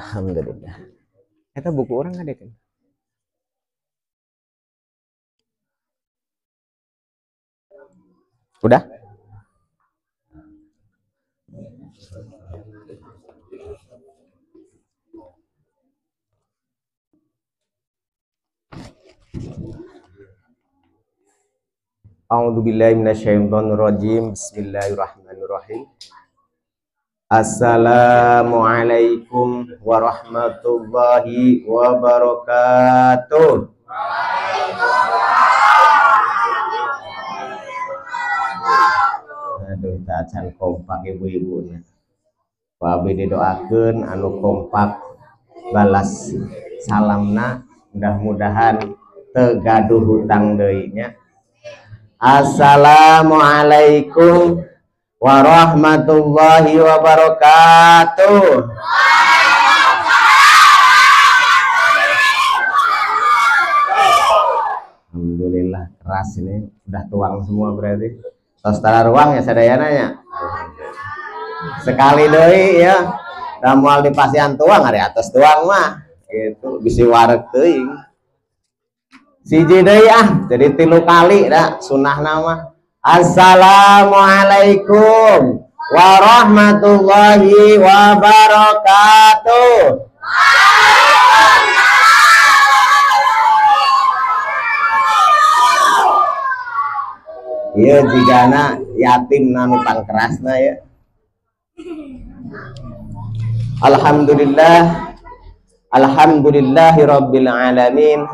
Alhamdulillah. Eta buku orang ada kan? Udah? A'udzubillahi minasyaitonirrajim. Bismillahirrahmanirrahim. Assalamualaikum warahmatullahi wabarakatuh. Aduh, tacan kompak ibu-ibu. Pak Abi didoakeun anu kompak balas salamna, mudah-mudahan teu gaduh hutang deui nya. Assalamualaikum warahmatullahi wabarakatuh. Alhamdulillah keras ini udah tuang semua berarti. Tos tara ruang ya sadayananya. Sekali deui ya. Da moal dipasihan tuang ari atas tuang mah gitu bisi wareg teuing. Siji deui jadi 3 kali dah sunah nama. Assalamualaikum warahmatullahi wabarakatuh. Iya jigana yatim nanu pangkerasna ya. Alhamdulillah, alhamdulillahirabbil alamin.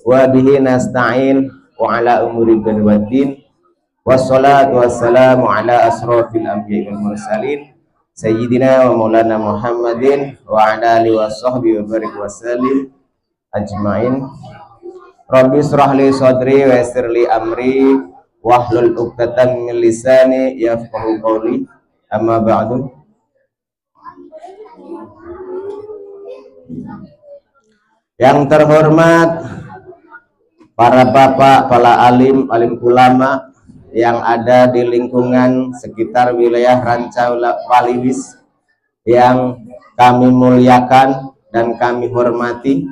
Wa bihi nasta'in wa ala umuri dunya waddin. Wassalatu wassalamu ala asrofil anbiya'i wal mursalin sayyidina wa maulana Muhammadin wa ala alihi washabbihi wa barik wasallim ajmain. Rabbi shrah li sadri wa yassir li amri wahlul 'uqdatam min lisani yafqahu qawli. Amma ba'du. Yang terhormat para bapak, para alim ulama yang ada di lingkungan sekitar wilayah Ranca Waliwis yang kami muliakan dan kami hormati.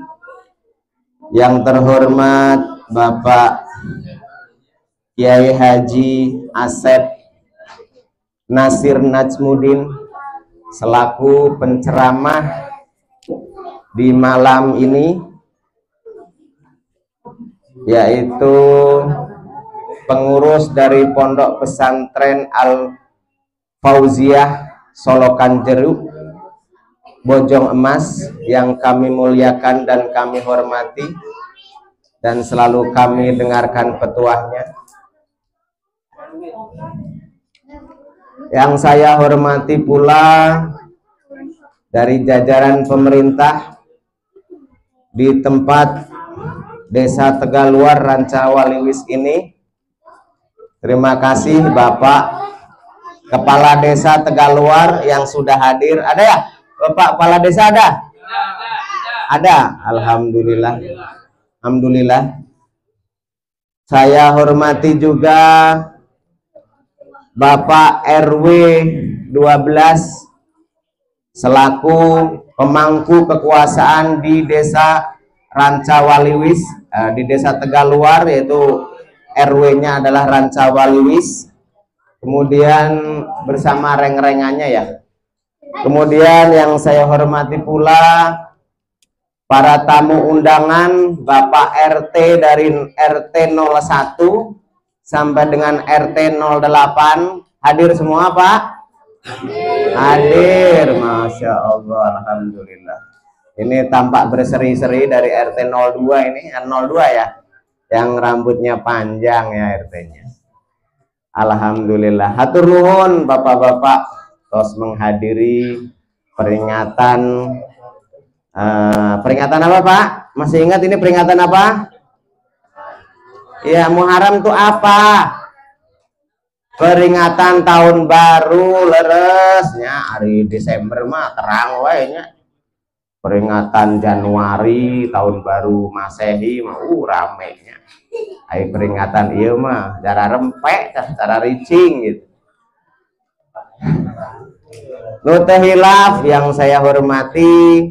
Yang terhormat Bapak Kiai Haji Asep Nasir Najmuddin selaku penceramah di malam ini, yaitu pengurus dari Pondok Pesantren Al Fauziyah Solokan Jeruk Bojong Emas yang kami muliakan dan kami hormati dan selalu kami dengarkan petuahnya. Yang saya hormati pula dari jajaran pemerintah di tempat Desa Tegaluar Ranca Waliwis ini. Terima kasih Bapak Kepala Desa Tegaluar yang sudah hadir. Ada ya Bapak Kepala Desa ada? Ada. Alhamdulillah. Alhamdulillah. Saya hormati juga Bapak RW 12 selaku pemangku kekuasaan di Desa Ranca Waliwis, di Desa Tegaluar, yaitu RW-nya adalah Ranca Waliwis. Kemudian bersama reng-rengannya ya. Kemudian yang saya hormati pula para tamu undangan, Bapak RT dari RT 01 sampai dengan RT 08. Hadir semua Pak? Hadir, Masya Allah, Alhamdulillah. Ini tampak berseri-seri dari RT 02 ini, 02 ya, yang rambutnya panjang ya RT-nya. Alhamdulillah. Hatur nuhun Bapak-bapak tos menghadiri peringatan peringatan apa Pak? Masih ingat ini peringatan apa? Ya, Muharram itu apa? Peringatan tahun baru leresnya hari Desember mah terang wae nya. Peringatan Januari tahun baru Masehi mah ramenya. Ai peringatan ieu mah cara rempek, cara ricing gitu. Nu teh hilaf yang saya hormati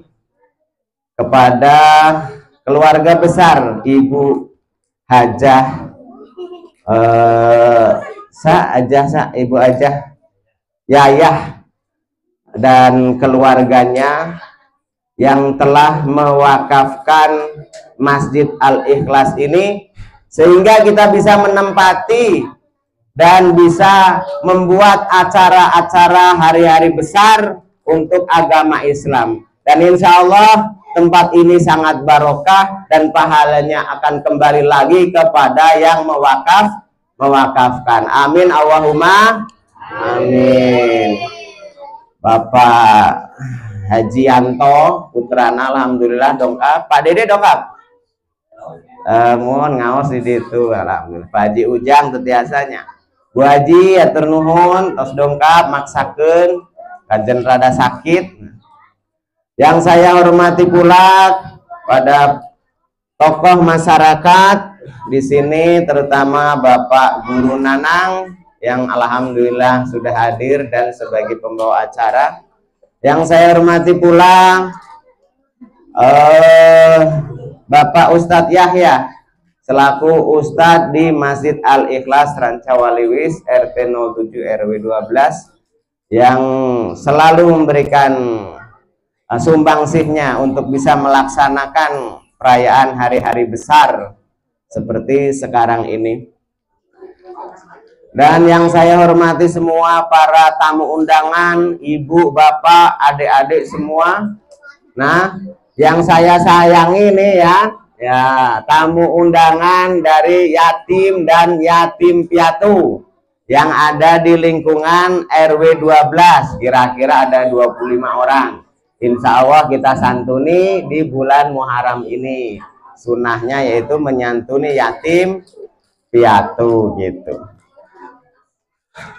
kepada keluarga besar Ibu Hajah Ibu Hajah Yayah dan keluarganya yang telah mewakafkan Masjid Al-Ikhlas ini, sehingga kita bisa menempati dan bisa membuat acara-acara hari-hari besar untuk agama Islam. Dan insya Allah tempat ini sangat barokah dan pahalanya akan kembali lagi kepada yang mewakafkan. Amin Allahumma amin. Bapak Haji Yanto putrana alhamdulillah dongkap. Pak Dede dongkap. Mohon ngaos di itu alhamdulillah. Pak Haji Ujang tetiasanya. Bu Haji atur nuhun tos dongkap maksakeun kajen rada sakit. Yang saya hormati pula pada tokoh masyarakat di sini, terutama Bapak Guru Nanang yang alhamdulillah sudah hadir dan sebagai pembawa acara. Yang saya hormati pula Bapak Ustadz Yahya selaku Ustadz di Masjid Al-Ikhlas Rancawaliwis RT 07 RW 12 yang selalu memberikan sumbangsihnya untuk bisa melaksanakan perayaan hari-hari besar seperti sekarang ini. Dan yang saya hormati semua para tamu undangan, ibu, bapak, adik-adik semua. Nah, yang saya sayangi nih ya tamu undangan dari yatim dan yatim piatu yang ada di lingkungan RW 12, kira-kira ada 25 orang. Insya Allah kita santuni di bulan Muharram ini. Sunnahnya yaitu menyantuni yatim piatu gitu.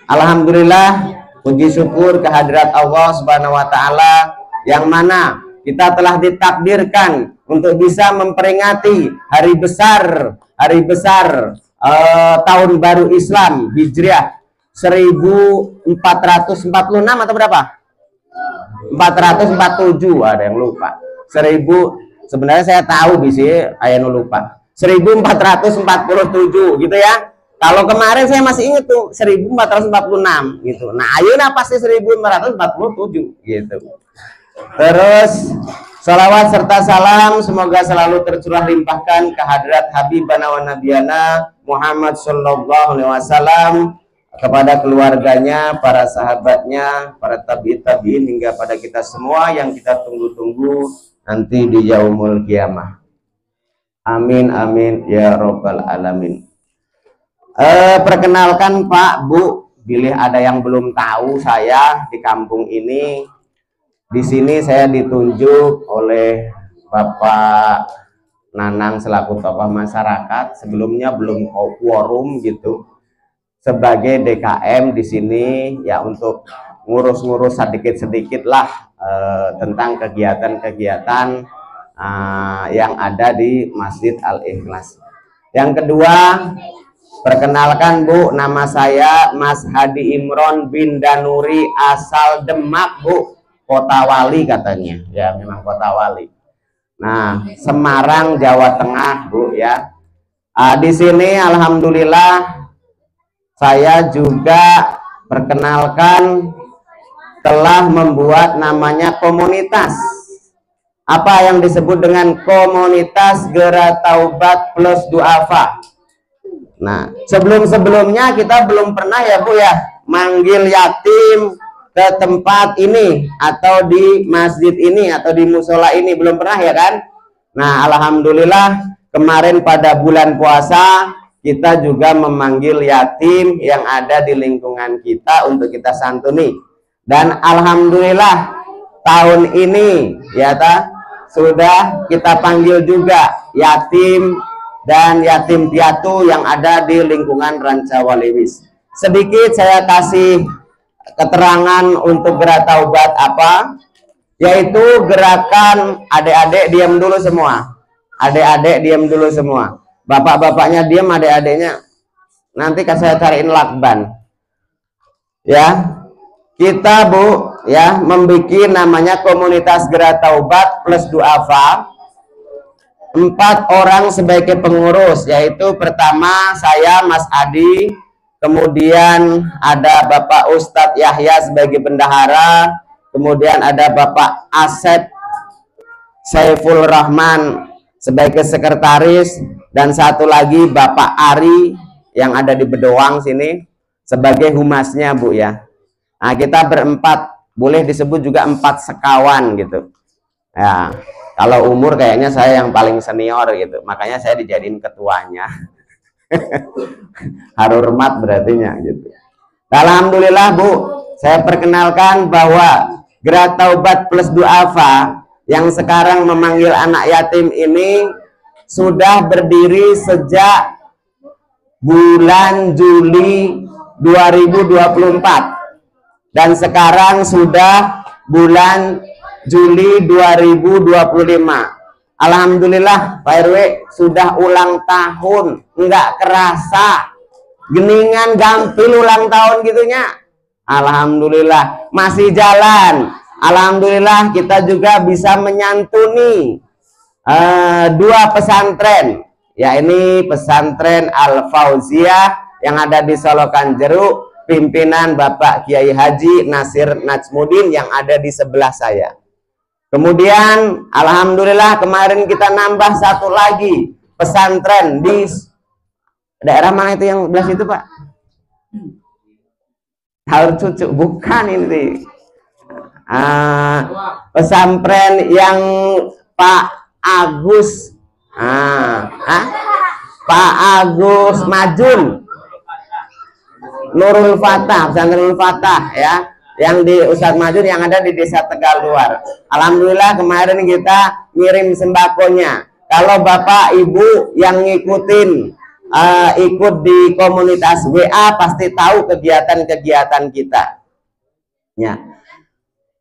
Alhamdulillah, puji syukur kehadirat Allah Subhanahu wa Ta'ala, yang mana kita telah ditakdirkan untuk bisa memperingati hari besar tahun baru Islam Hijriah 1446 atau berapa? 447, ada yang lupa. 1000 sebenarnya saya tahu di sini ayah lupa. 1447 gitu ya. Kalau kemarin saya masih ingat tuh 1446 gitu. Nah, ayeuna pasti 1447 gitu. Terus salawat serta salam semoga selalu tercurah limpahkan ke hadirat Habibana wa Nabiyana Muhammad sallallahu alaihi wasallam, kepada keluarganya, para sahabatnya, para tabi'in hingga pada kita semua yang kita tunggu-tunggu nanti di yaumul kiamah. Amin amin ya robbal alamin. Perkenalkan Pak, Bu, bila ada yang belum tahu saya di kampung ini, di sini saya ditunjuk oleh Bapak Nanang selaku tokoh masyarakat, sebelumnya belum quorum gitu, sebagai DKM di sini ya untuk ngurus-ngurus sedikit-sedikit lah tentang kegiatan-kegiatan yang ada di Masjid Al-Ikhlas. Yang kedua, perkenalkan Bu, nama saya Mas Hadi Imron bin Danuri, asal Demak Bu, Kota Wali katanya, ya memang Kota Wali. Nah, Semarang, Jawa Tengah Bu ya. Di sini alhamdulillah saya juga perkenalkan telah membuat namanya komunitas. Apa yang disebut dengan komunitas Gera Taubat Plus Duafa. Nah, sebelum-sebelumnya kita belum pernah ya Bu ya manggil yatim ke tempat ini atau di masjid ini atau di musola ini, belum pernah ya kan. Nah, alhamdulillah kemarin pada bulan puasa kita juga memanggil yatim yang ada di lingkungan kita untuk kita santuni. Dan alhamdulillah tahun ini ya sudah kita panggil juga yatim dan yatim piatu yang ada di lingkungan Rancawaliwis. Sedikit saya kasih keterangan untuk Gera Taubat apa, yaitu gerakan adik-adik diam dulu semua. Adik-adik diam dulu semua. Bapak-bapaknya diam, adik-adiknya nanti saya cariin lakban. Ya. kita Bu ya membuat namanya komunitas Gerak Taubat plus Duafa. 4 orang sebagai pengurus, yaitu pertama saya Mas Adi, kemudian ada Bapak Ustadz Yahya sebagai bendahara, kemudian ada Bapak Asep Saiful Rahman sebagai sekretaris, dan satu lagi Bapak Ari yang ada di Bedoang sini sebagai humasnya Bu ya. Nah kita berempat, boleh disebut juga 4 sekawan gitu ya. Kalau umur kayaknya saya yang paling senior gitu, makanya saya dijadiin ketuanya. Harurmat berartinya gitu. Alhamdulillah Bu, saya perkenalkan bahwa Gerak Taubat plus Duafa yang sekarang memanggil anak yatim ini sudah berdiri sejak bulan Juli 2024 dan sekarang sudah bulan Juli 2025. Alhamdulillah Pak RW sudah ulang tahun, nggak kerasa geningan gampil ulang tahun gitunya. Alhamdulillah masih jalan. Alhamdulillah kita juga bisa menyantuni 2 pesantren, ya ini pesantren Al Fauziyah yang ada di Solokan Jeruk, pimpinan Bapak Kiai Haji Nasir Najmudin yang ada di sebelah saya. Kemudian alhamdulillah kemarin kita nambah 1 lagi pesantren di daerah mana itu yang belah situ Pak? Haur Cucuk, bukan ini. Pesantren yang Pak Agus, Pak Agus Majun, Nurul Fatah, pesantren Nurul Fatah ya, yang di Ustadz Majun yang ada di Desa Tegal Luar. Alhamdulillah kemarin kita ngirim sembakonya. Kalau Bapak Ibu yang ngikutin ikut di komunitas WA pasti tahu kegiatan-kegiatan kita ya.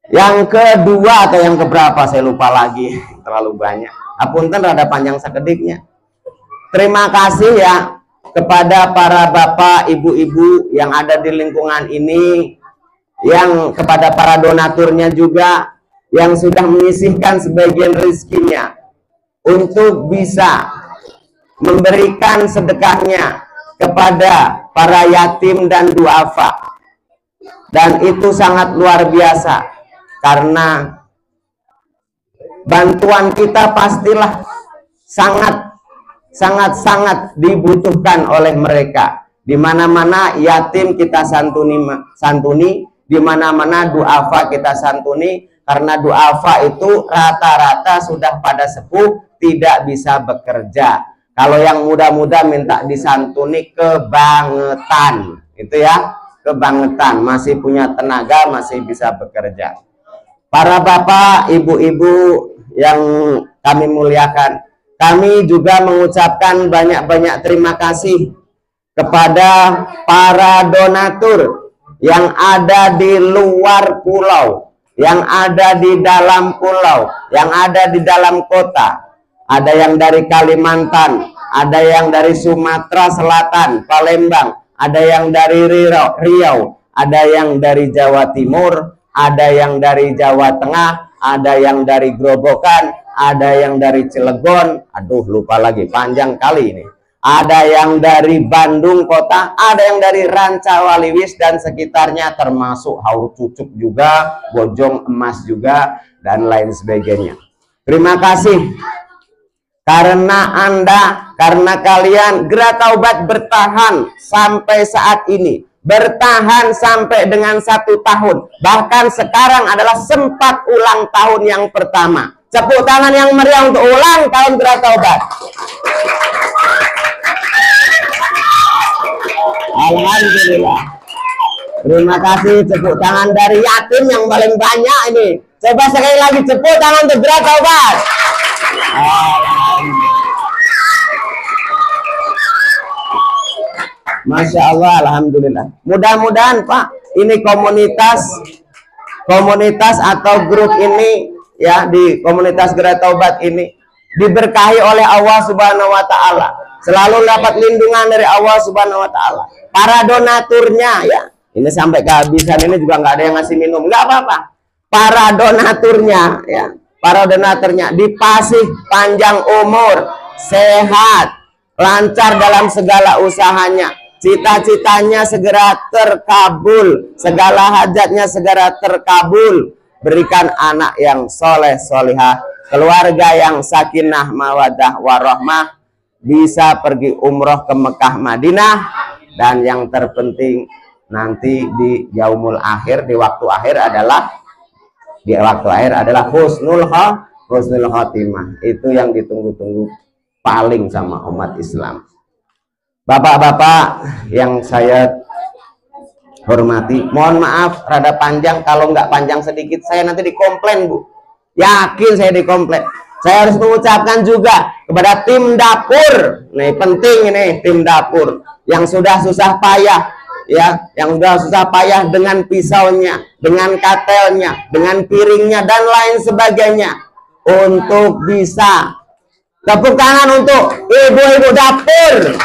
Yang kedua atau yang keberapa saya lupa lagi, terlalu banyak, apunten rada panjang sekediknya. Terima kasih ya kepada para bapak ibu-ibu yang ada di lingkungan ini, yang kepada para donaturnya juga yang sudah menyisihkan sebagian rezekinya untuk bisa memberikan sedekahnya kepada para yatim dan duafa. Dan itu sangat luar biasa karena bantuan kita pastilah sangat dibutuhkan oleh mereka. Di mana-mana yatim kita santuni, di mana-mana duafa kita santuni, karena duafa itu rata-rata sudah pada sepuh, tidak bisa bekerja. Kalau yang muda-muda minta disantuni kebangetan, itu ya, kebangetan, masih punya tenaga, masih bisa bekerja. Para bapak, ibu-ibu yang kami muliakan, kami juga mengucapkan banyak-banyak terima kasih kepada para donatur yang ada di luar pulau, yang ada di dalam pulau, yang ada di dalam kota. Ada yang dari Kalimantan, ada yang dari Sumatera Selatan, Palembang, ada yang dari Riau, ada yang dari Jawa Timur, ada yang dari Jawa Tengah, ada yang dari Grobogan, ada yang dari Cilegon, aduh lupa lagi, panjang kali ini. Ada yang dari Bandung kota, ada yang dari Rancawaliwis dan sekitarnya, termasuk Haur Cucuk juga, Bojong Emas juga, dan lain sebagainya. Terima kasih. Karena Anda, karena kalian, Gerak Taubat bertahan sampai saat ini. Bertahan sampai dengan 1 tahun. Bahkan sekarang adalah sempat ulang tahun yang pertama. Tepuk tangan yang meriah untuk ulang tahun Gerak Taubat. Alhamdulillah. Terima kasih, tepuk tangan dari yatim yang paling banyak ini. Coba sekali lagi tepuk tangan untuk Gerak Taubat. Masya Allah, alhamdulillah. Mudah-mudahan Pak, ini komunitas atau grup ini ya, di komunitas Gerak Taubat ini diberkahi oleh Allah Subhanahu wa Ta'ala, selalu dapat lindungan dari Allah Subhanahu wa Ta'ala. Para donaturnya ya, Ini sampai kehabisan ini juga nggak ada yang ngasih minum, nggak apa-apa. Para donaturnya, ya, para donaturnya dipasih panjang umur, sehat, lancar dalam segala usahanya, cita-citanya segera terkabul, segala hajatnya segera terkabul. Berikan anak yang soleh solihah, keluarga yang sakinah mawadah warahmah, bisa pergi umroh ke Mekah Madinah, dan yang terpenting nanti di yaumul akhir, di waktu akhir adalah husnul khotimah. Itu yang ditunggu-tunggu paling sama umat Islam. Bapak-bapak yang saya hormati, mohon maaf rada panjang, kalau nggak panjang sedikit saya nanti dikomplain, Bu. Yakin saya dikomplain. Saya harus mengucapkan juga kepada tim dapur. Nih penting ini, tim dapur yang sudah susah payah, ya, yang sudah susah payah dengan pisaunya, dengan katelnya, dengan piringnya dan lain sebagainya untuk bisa. Tepuk tangan untuk ibu-ibu dapur.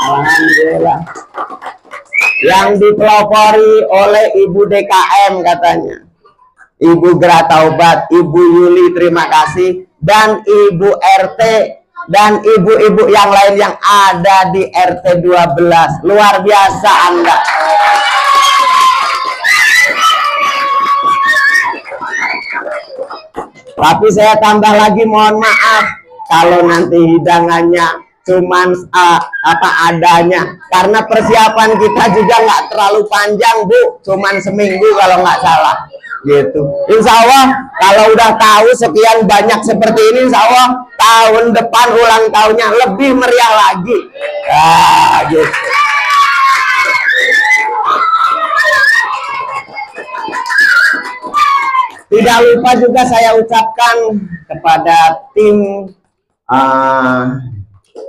Alhamdulillah. Yang dipelopori oleh Ibu DKM katanya, Ibu Gerah Taubat, Ibu Yuli terima kasih, dan Ibu RT dan ibu-ibu yang lain yang ada di RT 12. Luar biasa Anda. Tapi saya tambah lagi, mohon maaf kalau nanti hidangannya cuman apa adanya, karena persiapan kita juga nggak terlalu panjang, Bu, cuman seminggu kalau nggak salah gitu. Insya Allah kalau udah tahu sekian banyak seperti ini, insya Allah tahun depan ulang tahunnya lebih meriah lagi. Gitu. Tidak lupa juga saya ucapkan kepada tim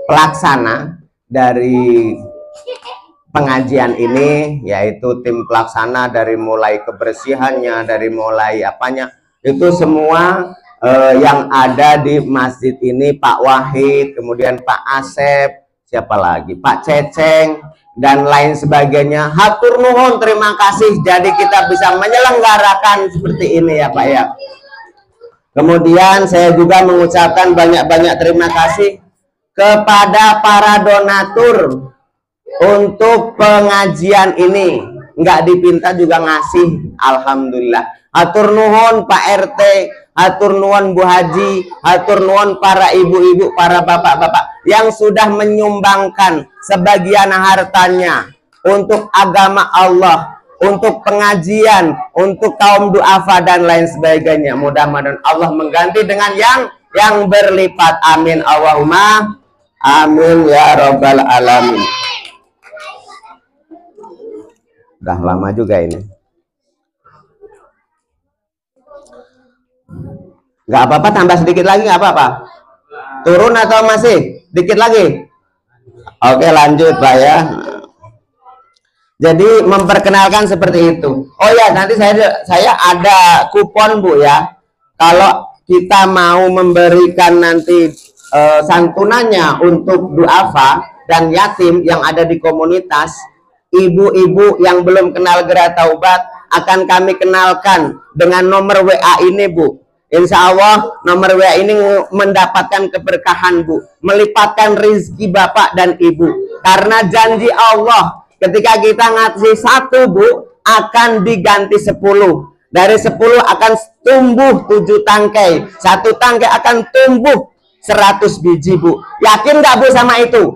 pelaksana dari pengajian ini, yaitu tim pelaksana dari mulai kebersihannya, dari mulai apanya, itu semua yang ada di masjid ini, Pak Wahid, kemudian Pak Asep, siapa lagi, Pak Ceceng, dan lain sebagainya. Hatur nuhun, terima kasih. Jadi kita bisa menyelenggarakan seperti ini ya Pak ya. Kemudian saya juga mengucapkan banyak-banyak terima kasih kepada para donatur untuk pengajian ini. Nggak dipinta juga ngasih, alhamdulillah. Hatur nuhun Pak RT, hatur nuhun Bu Haji, hatur nuhun para ibu-ibu, para bapak-bapak yang sudah menyumbangkan sebagian hartanya untuk agama Allah, untuk pengajian, untuk kaum duafa dan lain sebagainya. Mudah-mudahan Allah mengganti dengan yang berlipat. Amin Allahumma amin ya rabbal alamin. Udah lama juga ini. Nggak apa-apa, tambah sedikit lagi nggak apa-apa. Turun atau masih? Dikit lagi? Oke lanjut Pak ya. Jadi memperkenalkan seperti itu. Oh ya, nanti saya ada kupon Bu ya. Kalau kita mau memberikan nanti santunannya untuk duafa dan yatim yang ada di komunitas, ibu-ibu yang belum kenal Gerah Taubat akan kami kenalkan dengan nomor WA ini Bu. Insya Allah nomor WA ini mendapatkan keberkahan Bu, melipatkan rezeki Bapak dan Ibu. Karena janji Allah ketika kita ngasih 1 Bu, akan diganti 10. Dari 10 akan tumbuh 7 tangkai. 1 tangkai akan tumbuh 100 biji Bu. Yakin nggak Bu sama itu?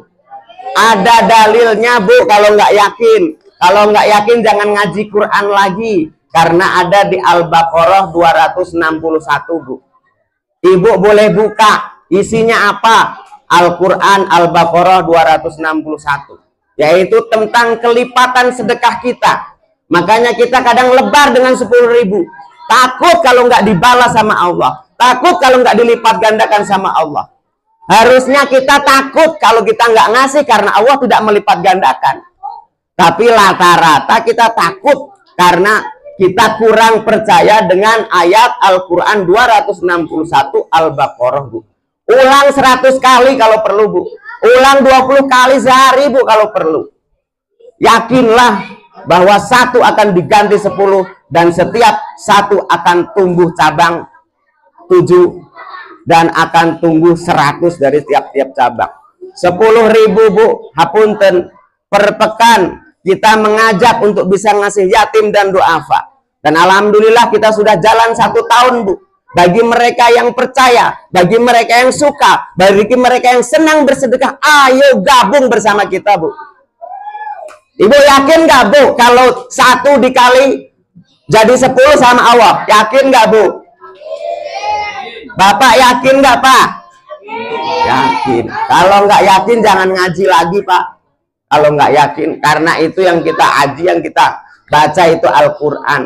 Ada dalilnya Bu kalau nggak yakin. Kalau nggak yakin jangan ngaji Quran lagi. Karena ada di Al-Baqarah 261 Bu. Ibu boleh buka, isinya apa? Al-Quran Al-Baqarah 261, yaitu tentang kelipatan sedekah kita. Makanya kita kadang lebar dengan 10.000. Takut kalau nggak dibalas sama Allah, takut kalau nggak dilipat gandakan sama Allah. Harusnya kita takut kalau kita nggak ngasih karena Allah tidak melipat gandakan. Tapi rata-rata kita takut karena kita kurang percaya dengan ayat Al-Quran 261 Al-Baqarah Bu. Ulang 100 kali kalau perlu Bu. Ulang 20 kali sehari Bu kalau perlu. Yakinlah bahwa satu akan diganti 10 dan setiap satu akan tumbuh cabang 7 dan akan tumbuh 100 dari tiap-tiap cabang. 10.000 Bu, hapunten, per pekan kita mengajak untuk bisa ngasih yatim dan duafa. Dan alhamdulillah kita sudah jalan 1 tahun Bu. Bagi mereka yang percaya, bagi mereka yang suka, bagi mereka yang senang bersedekah, ayo gabung bersama kita Bu. Ibu yakin nggak Bu kalau 1 dikali jadi 10 sama Allah? Yakin nggak Bu? Bapak yakin nggak Pak? Yakin. Kalau nggak yakin jangan ngaji lagi Pak. Kalau nggak yakin, karena itu yang kita aji, yang kita baca itu Al-Quran.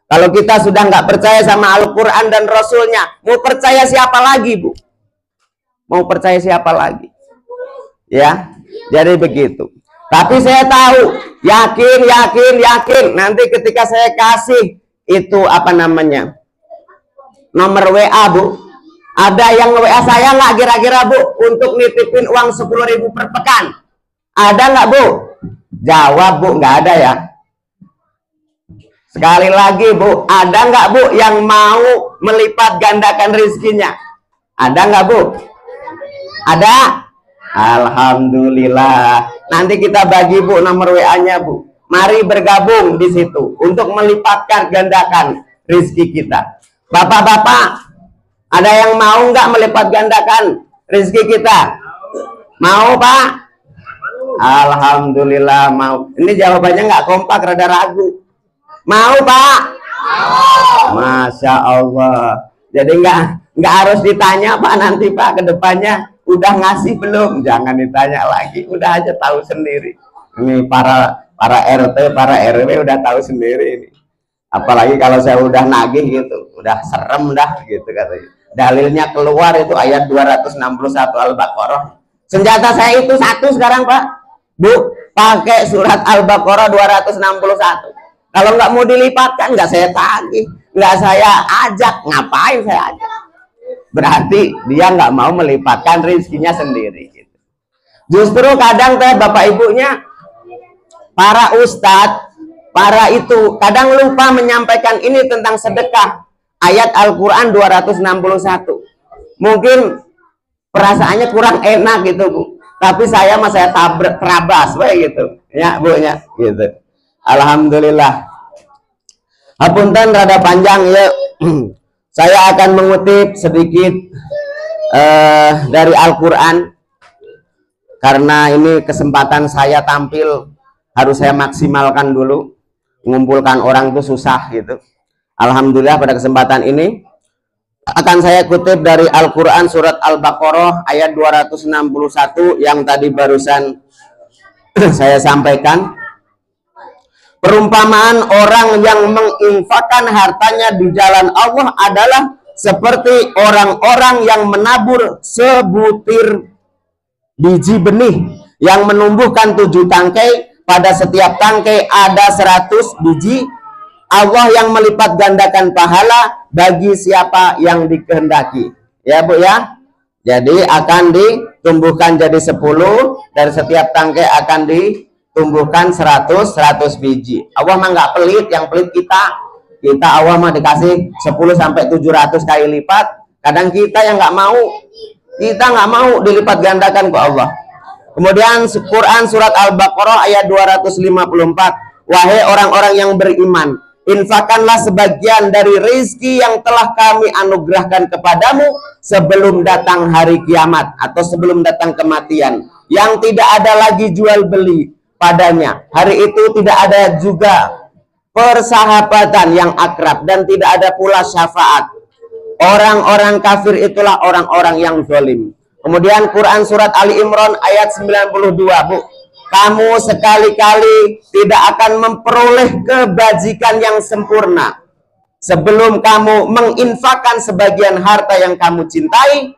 Kalau kita sudah nggak percaya sama Al-Quran dan Rasulnya, mau percaya siapa lagi Bu? Mau percaya siapa lagi? Ya, jadi begitu. Tapi saya tahu, yakin. Nanti ketika saya kasih itu apa namanya, nomor WA Bu, ada yang WA saya nggak kira-kira Bu untuk nitipin uang 10.000 per pekan? Ada nggak Bu? Jawab Bu, nggak ada ya. Sekali lagi Bu, ada nggak Bu yang mau melipat gandakan rizkinya? Ada nggak Bu? Ada? Alhamdulillah. Nanti kita bagi Bu nomor WA-nya Bu. Mari bergabung di situ untuk melipatkan gandakan rizki kita. Bapak-bapak, ada yang mau nggak melipat gandakan rizki kita? Mau Pak? Alhamdulillah mau. Ini jawabannya nggak kompak, rada ragu. Mau Pak? Masya Allah. Jadi nggak harus ditanya Pak nanti Pak ke depannya udah ngasih belum? Jangan ditanya lagi, udah aja tahu sendiri. Ini para RT, para RW udah tahu sendiri ini. Apalagi kalau saya udah nagih gitu, udah serem dah gitu katanya. Dalilnya keluar itu ayat 261 Al-Baqarah. Senjata saya itu 1 sekarang Pak. Bu, pakai surat Al-Baqarah 261. Kalau nggak mau dilipatkan, nggak saya tagih, nggak saya ajak, ngapain saya ajak? Berarti dia nggak mau melipatkan rizkinya sendiri. Gitu. Justru kadang teh bapak ibunya, para ustadz, para itu kadang lupa menyampaikan ini tentang sedekah. Ayat Al-Quran 261. Mungkin perasaannya kurang enak gitu Bu. Tapi saya tabrak terabas, gitu. Ya Bu ya, gitu. Alhamdulillah. Hapunten rada panjang ya. Saya akan mengutip sedikit dari Al-Quran. Karena ini kesempatan saya tampil, harus saya maksimalkan dulu. Mengumpulkan orang itu susah gitu. Alhamdulillah pada kesempatan ini akan saya kutip dari Al-Quran surat Al-Baqarah ayat 261 yang tadi barusan saya sampaikan. Perumpamaan orang yang menginfakkan hartanya di jalan Allah adalah seperti orang-orang yang menabur sebutir biji benih yang menumbuhkan 7 tangkai, pada setiap tangkai ada 100 biji. Allah yang melipat gandakan pahala bagi siapa yang dikehendaki. Ya Bu ya. Jadi akan ditumbuhkan jadi 10, dari setiap tangkai akan ditumbuhkan 100 biji. Allah mah nggak pelit, yang pelit kita Allah mah dikasih 10 sampai 700 kali lipat. Kadang kita yang nggak mau, dilipat gandakan ke Allah. Kemudian Quran surat Al-Baqarah ayat 254. Wahai orang-orang yang beriman, infakkanlah sebagian dari rizki yang telah kami anugerahkan kepadamu sebelum datang hari kiamat atau sebelum datang kematian, yang tidak ada lagi jual beli padanya. Hari itu tidak ada juga persahabatan yang akrab dan tidak ada pula syafaat. Orang-orang kafir itulah orang-orang yang zalim. Kemudian Quran surat Ali Imran ayat 92, Bu. Kamu sekali-kali tidak akan memperoleh kebajikan yang sempurna sebelum kamu menginfakkan sebagian harta yang kamu cintai.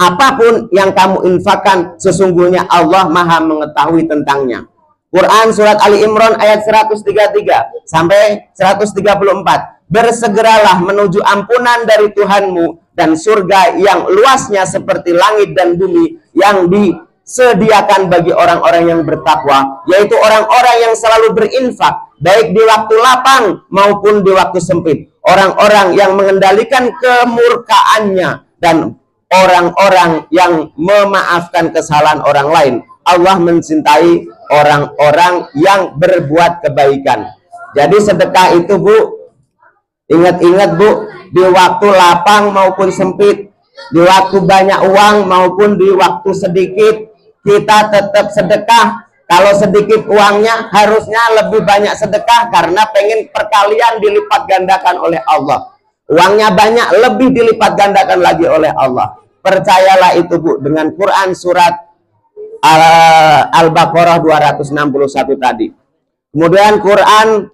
Apapun yang kamu infakkan, sesungguhnya Allah Maha mengetahui tentangnya. Quran surat Ali Imran ayat 133 sampai 134. Bersegeralah menuju ampunan dari Tuhanmu dan surga yang luasnya seperti langit dan bumi yang di sediakan bagi orang-orang yang bertakwa, yaitu orang-orang yang selalu berinfak, baik di waktu lapang maupun di waktu sempit. Orang-orang yang mengendalikan kemurkaannya dan orang-orang yang memaafkan kesalahan orang lain. Allah mencintai orang-orang yang berbuat kebaikan. Jadi sedekah itu, Bu, ingat-ingat, Bu, di waktu lapang maupun sempit, di waktu banyak uang maupun di waktu sedikit, kita tetap sedekah. Kalau sedikit uangnya, harusnya lebih banyak sedekah karena pengen perkalian dilipat gandakan oleh Allah. Uangnya banyak, lebih dilipat gandakan lagi oleh Allah. Percayalah itu, Bu, dengan Quran surat Al-Baqarah 261 tadi. Kemudian Quran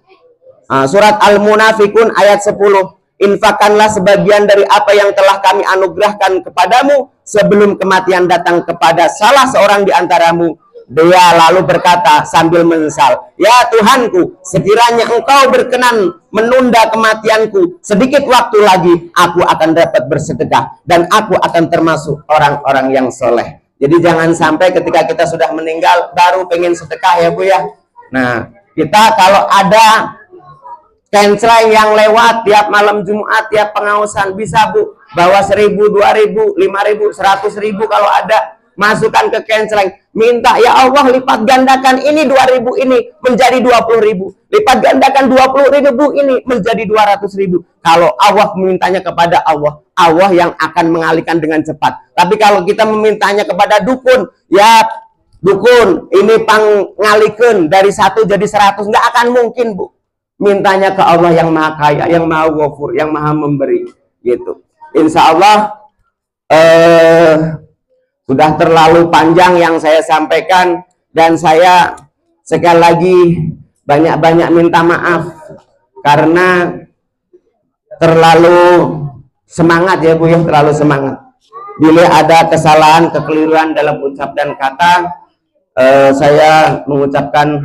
surat Al-Munafikun ayat 10. Infakkanlah sebagian dari apa yang telah kami anugerahkan kepadamu sebelum kematian datang kepada salah seorang di antaramu. Dia lalu berkata sambil menyesal, ya Tuhanku, sekiranya engkau berkenan menunda kematianku sedikit waktu lagi, aku akan dapat bersedekah dan aku akan termasuk orang-orang yang soleh. Jadi jangan sampai ketika kita sudah meninggal baru pengen sedekah, ya Bu ya. Nah, kita kalau ada kenceleng yang lewat tiap malam Jumat, tiap pengausan, bisa Bu bawa 1.000, 2.000, 5.000, 100.000 kalau ada, masukkan ke kenceleng, minta ya Allah lipat gandakan ini 2.000 ini menjadi 20.000, lipat gandakan 20.000 ini menjadi 200.000. Kalau Allah memintanya kepada Allah, Allah yang akan mengalihkan dengan cepat. Tapi kalau kita memintanya kepada dukun, ya dukun ini pangalikeun dari 1 jadi 100, nggak akan mungkin, Bu. Mintanya ke Allah yang maha kaya, yang maha ghafur, yang maha memberi, gitu. Insya Allah sudah terlalu panjang yang saya sampaikan, dan saya sekali lagi banyak-banyak minta maaf karena terlalu semangat, ya Bu ya, terlalu semangat. Bila ada kesalahan, kekeliruan dalam ucap dan kata, saya mengucapkan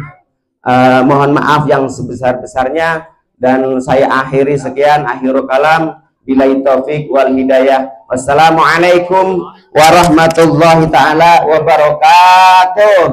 mohon maaf yang sebesar-besarnya, dan saya akhiri sekian, akhirul kalam, billahi taufik wal hidayah. Wassalamualaikum warahmatullahi taala wabarakatuh.